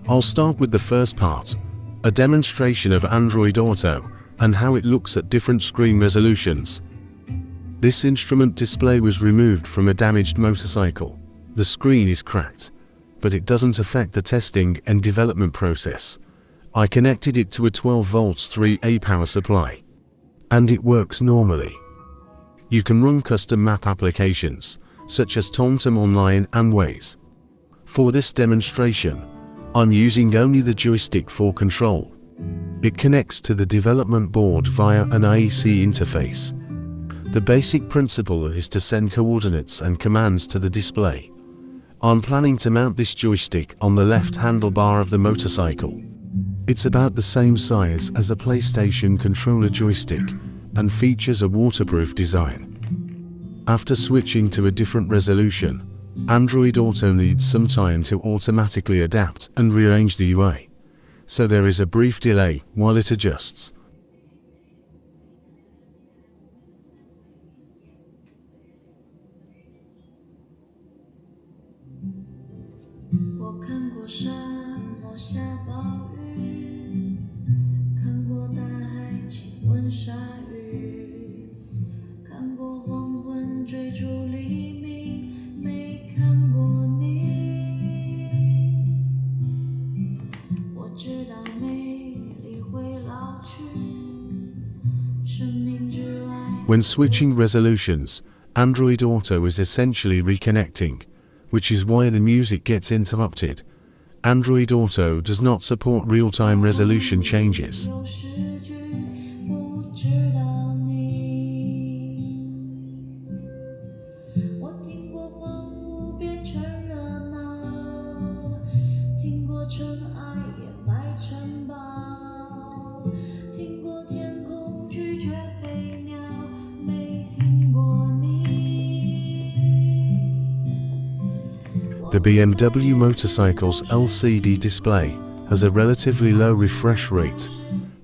I'll start with the first part, a demonstration of Android Auto and how it looks at different screen resolutions. This instrument display was removed from a damaged motorcycle. The screen is cracked, but it doesn't affect the testing and development process. I connected it to a 12 volts 3A power supply, and it works normally. You can run custom map applications, such as TomTom Online and Waze. For this demonstration, I'm using only the joystick for control. It connects to the development board via an IEC interface. The basic principle is to send coordinates and commands to the display. I'm planning to mount this joystick on the left handlebar of the motorcycle. It's about the same size as a PlayStation controller joystick and features a waterproof design. After switching to a different resolution, Android Auto needs some time to automatically adapt and rearrange the UI, so there is a brief delay while it adjusts. When switching resolutions, Android Auto is essentially reconnecting, which is why the music gets interrupted. Android Auto does not support real-time resolution changes. The BMW motorcycle's LCD display has a relatively low refresh rate.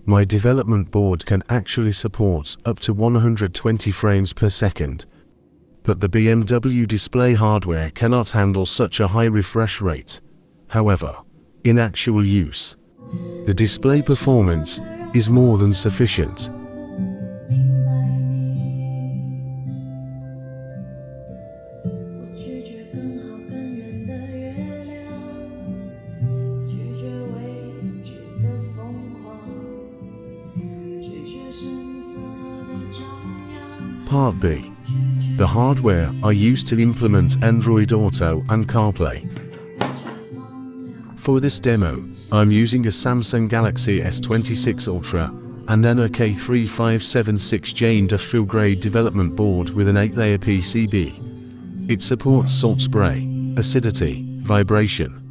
My development board can actually support up to 120 frames per second, but the BMW display hardware cannot handle such a high refresh rate. However, in actual use, the display performance is more than sufficient. Part B. The hardware I used to implement Android Auto and CarPlay. For this demo, I'm using a Samsung Galaxy S26 Ultra and an K3576J industrial grade development board with an 8-layer PCB. It supports salt spray, acidity, vibration,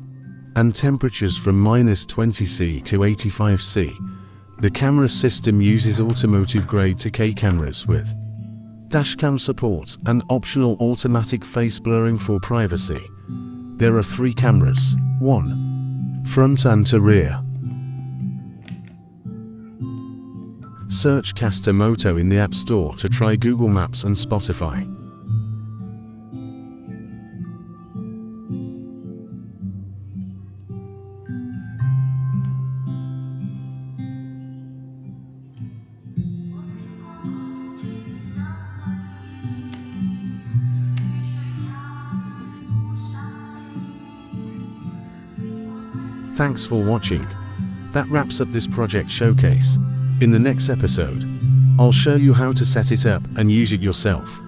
and temperatures from -20°C to 85°C. The camera system uses automotive-grade 2K cameras with dashcam support and optional automatic face blurring for privacy. There are 3 cameras, 1 front and to rear. Search Caster Moto in the App Store to try Google Maps and Spotify. Thanks for watching. That wraps up this project showcase. In the next episode, I'll show you how to set it up and use it yourself.